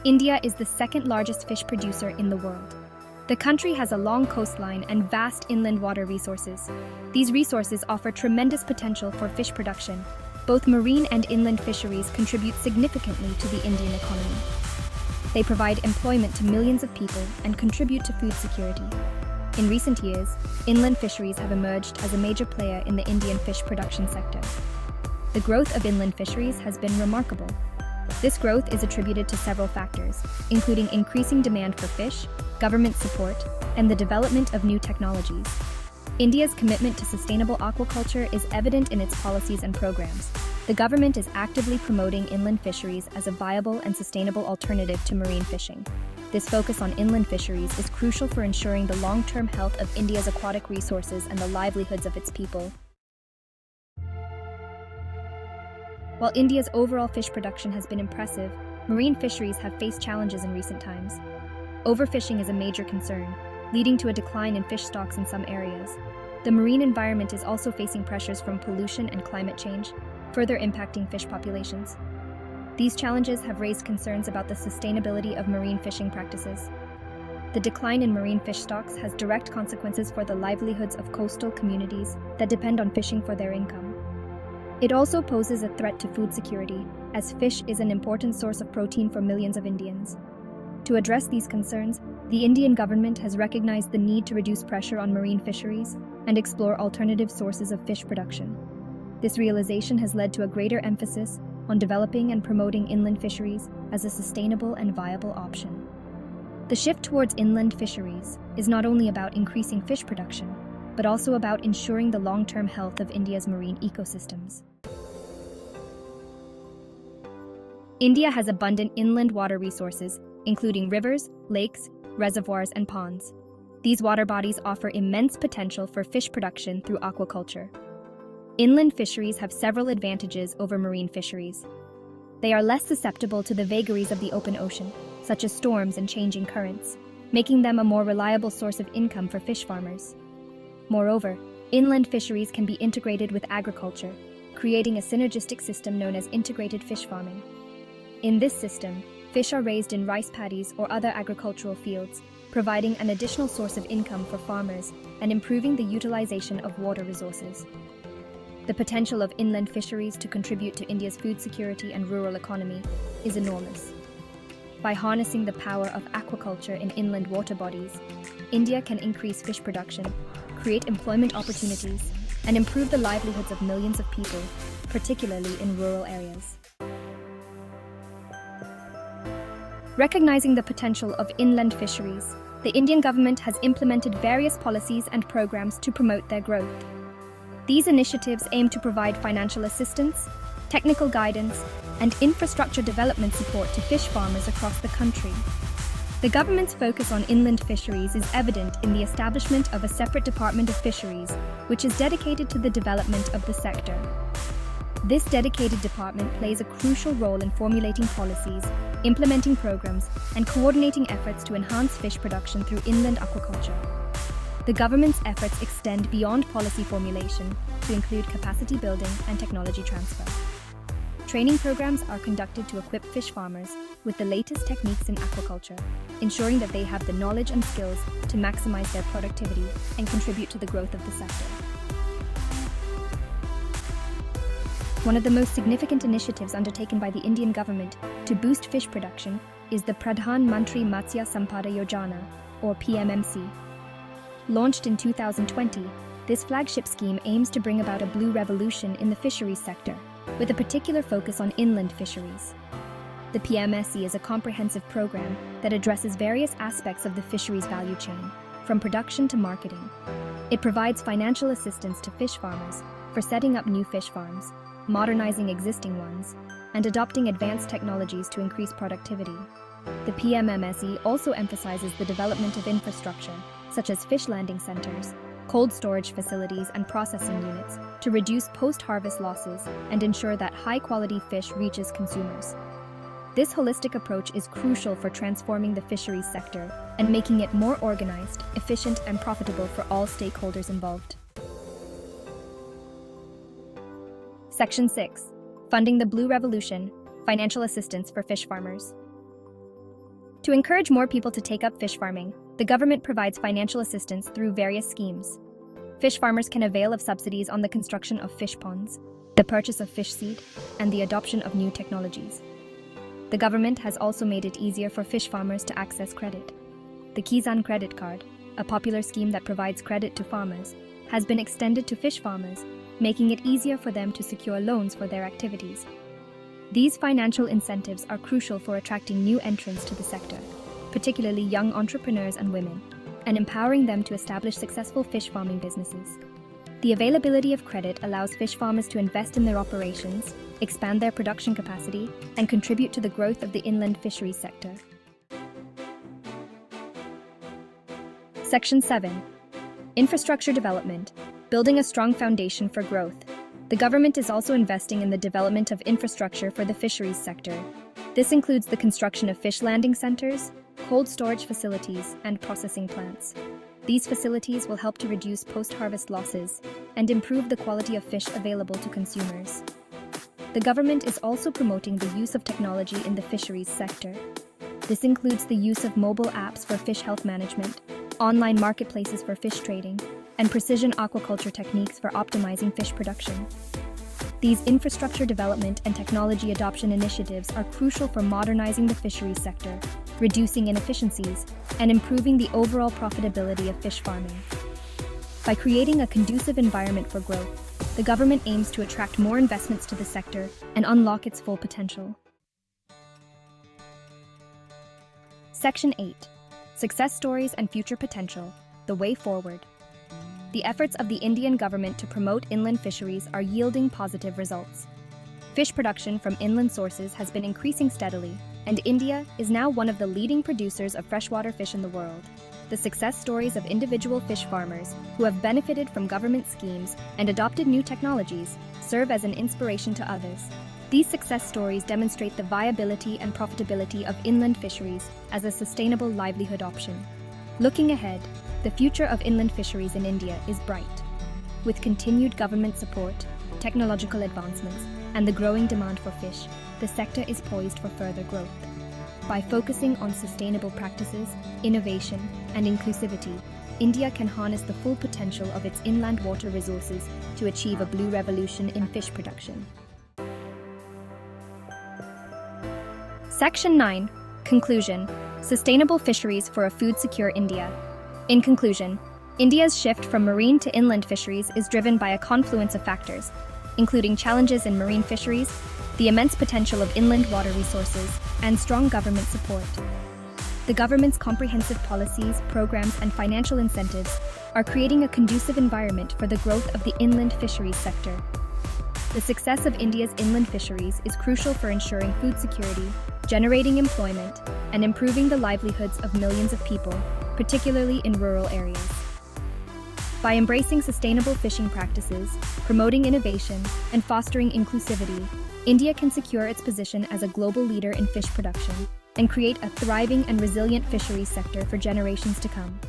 India is the second largest fish producer in the world. The country has a long coastline and vast inland water resources. These resources offer tremendous potential for fish production. Both marine and inland fisheries contribute significantly to the Indian economy. They provide employment to millions of people and contribute to food security. In recent years, inland fisheries have emerged as a major player in the Indian fish production sector. The growth of inland fisheries has been remarkable. This growth is attributed to several factors, including increasing demand for fish, government support, and the development of new technologies. India's commitment to sustainable aquaculture is evident in its policies and programs. The government is actively promoting inland fisheries as a viable and sustainable alternative to marine fishing. This focus on inland fisheries is crucial for ensuring the long-term health of India's aquatic resources and the livelihoods of its people. While India's overall fish production has been impressive, marine fisheries have faced challenges in recent times. Overfishing is a major concern, leading to a decline in fish stocks in some areas. The marine environment is also facing pressures from pollution and climate change, further impacting fish populations. These challenges have raised concerns about the sustainability of marine fishing practices. The decline in marine fish stocks has direct consequences for the livelihoods of coastal communities that depend on fishing for their income. It also poses a threat to food security, as fish is an important source of protein for millions of Indians. To address these concerns, the Indian government has recognized the need to reduce pressure on marine fisheries and explore alternative sources of fish production. This realization has led to a greater emphasis on developing and promoting inland fisheries as a sustainable and viable option. The shift towards inland fisheries is not only about increasing fish production, but also about ensuring the long-term health of India's marine ecosystems. India has abundant inland water resources, including rivers, lakes, reservoirs, and ponds. These water bodies offer immense potential for fish production through aquaculture. Inland fisheries have several advantages over marine fisheries. They are less susceptible to the vagaries of the open ocean, such as storms and changing currents, making them a more reliable source of income for fish farmers. Moreover, inland fisheries can be integrated with agriculture, creating a synergistic system known as integrated fish farming. In this system, fish are raised in rice paddies or other agricultural fields, providing an additional source of income for farmers and improving the utilization of water resources. The potential of inland fisheries to contribute to India's food security and rural economy is enormous. By harnessing the power of aquaculture in inland water bodies, India can increase fish production, create employment opportunities, and improve the livelihoods of millions of people, particularly in rural areas. Recognizing the potential of inland fisheries, the Indian government has implemented various policies and programs to promote their growth. These initiatives aim to provide financial assistance, technical guidance, and infrastructure development support to fish farmers across the country. The government's focus on inland fisheries is evident in the establishment of a separate Department of Fisheries, which is dedicated to the development of the sector. This dedicated department plays a crucial role in formulating policies, implementing programs, and coordinating efforts to enhance fish production through inland aquaculture. The government's efforts extend beyond policy formulation to include capacity building and technology transfer. Training programs are conducted to equip fish farmers with the latest techniques in aquaculture, ensuring that they have the knowledge and skills to maximize their productivity and contribute to the growth of the sector. One of the most significant initiatives undertaken by the Indian government to boost fish production is the Pradhan Mantri Matsya Sampada Yojana, or PMMSY. Launched in 2020, this flagship scheme aims to bring about a blue revolution in the fisheries sector, with a particular focus on inland fisheries. The PMMSY is a comprehensive program that addresses various aspects of the fisheries value chain, from production to marketing. It provides financial assistance to fish farmers for setting up new fish farms, modernizing existing ones, and adopting advanced technologies to increase productivity. The PMMSY also emphasizes the development of infrastructure, such as fish landing centers, cold storage facilities, and processing units to reduce post-harvest losses and ensure that high-quality fish reaches consumers. This holistic approach is crucial for transforming the fisheries sector and making it more organized, efficient, and profitable for all stakeholders involved. Section 6. Funding the Blue Revolution, Financial Assistance for Fish Farmers. To encourage more people to take up fish farming, the government provides financial assistance through various schemes. Fish farmers can avail of subsidies on the construction of fish ponds, the purchase of fish seed, and the adoption of new technologies. The government has also made it easier for fish farmers to access credit. The Kisan Credit Card, a popular scheme that provides credit to farmers, has been extended to fish farmers, making it easier for them to secure loans for their activities. These financial incentives are crucial for attracting new entrants to the sector, particularly young entrepreneurs and women, and empowering them to establish successful fish farming businesses. The availability of credit allows fish farmers to invest in their operations, expand their production capacity, and contribute to the growth of the inland fisheries sector. Section 7. Infrastructure development, building a strong foundation for growth. The government is also investing in the development of infrastructure for the fisheries sector. This includes the construction of fish landing centers, cold storage facilities, and processing plants. These facilities will help to reduce post-harvest losses and improve the quality of fish available to consumers. The government is also promoting the use of technology in the fisheries sector. This includes the use of mobile apps for fish health management, online marketplaces for fish trading, and precision aquaculture techniques for optimizing fish production. These infrastructure development and technology adoption initiatives are crucial for modernizing the fisheries sector, reducing inefficiencies, and improving the overall profitability of fish farming. By creating a conducive environment for growth, the government aims to attract more investments to the sector and unlock its full potential. Section 8. Success Stories and Future Potential, the Way Forward. The efforts of the Indian government to promote inland fisheries are yielding positive results. Fish production from inland sources has been increasing steadily, and India is now one of the leading producers of freshwater fish in the world. The success stories of individual fish farmers who have benefited from government schemes and adopted new technologies serve as an inspiration to others. These success stories demonstrate the viability and profitability of inland fisheries as a sustainable livelihood option. Looking ahead, the future of inland fisheries in India is bright. With continued government support, technological advancements, and the growing demand for fish, the sector is poised for further growth. By focusing on sustainable practices, innovation, and inclusivity, India can harness the full potential of its inland water resources to achieve a blue revolution in fish production. Section 9. Conclusion. Sustainable fisheries for a food-secure India. In conclusion, India's shift from marine to inland fisheries is driven by a confluence of factors, including challenges in marine fisheries, the immense potential of inland water resources, and strong government support. The government's comprehensive policies, programs, and financial incentives are creating a conducive environment for the growth of the inland fisheries sector. The success of India's inland fisheries is crucial for ensuring food security, generating employment, and improving the livelihoods of millions of people, particularly in rural areas. By embracing sustainable fishing practices, promoting innovation, and fostering inclusivity, India can secure its position as a global leader in fish production and create a thriving and resilient fisheries sector for generations to come.